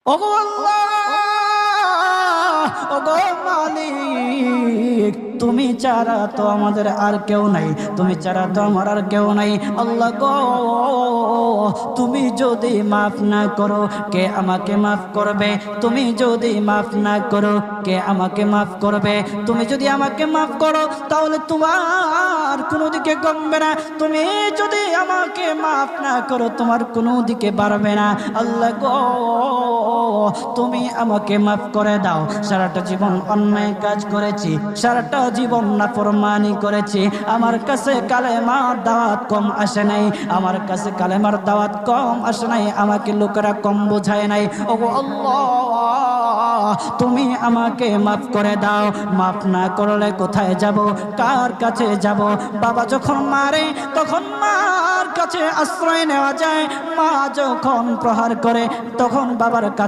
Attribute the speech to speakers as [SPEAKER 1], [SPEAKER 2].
[SPEAKER 1] ওগো আল্লাহ, ওগো মালিক, তুমি ছাড়া তো আমাদের আর কেউ নাই, তুমি ছাড়া তো আমার আর কেউ নাই। আল্লাহ গো, তুমি যদি মাফ না করো কে আমাকে মাফ করবে? তুমি যদি মাফ না করো কে আমাকে মাফ করবে? তুমি যদি আমাকে মাফ করো তাহলে তোমার কোনো দিকে কমবে না, তুমি যদি আমাকে মাফ না করো তোমার কোনো দিকে বাড়বে না। আল্লাহ গো, তুমি আমাকে মাফ করে দাও। সারাটা জীবন অন্যায় কাজ করেছি, সারাটা জীবন নাফরমানি করেছি, আমার কাছে কালেমার দাওয়াত কম আসে নাই, আমার কাছে কালেমার দাওয়াত কম আসে নাই, আমাকে লোকেরা কম বোঝায় নাই। ওগো আল্লাহ, তুমি আমাকে মাফ করে দাও। মাফ না করলে কোথায় যাব, কার কাছে যাব? বাবা যখন মারে তখন মার কাছে আশ্রয় নেওয়া যায়, মা যখন প্রহার করে তখন বাবার কাছে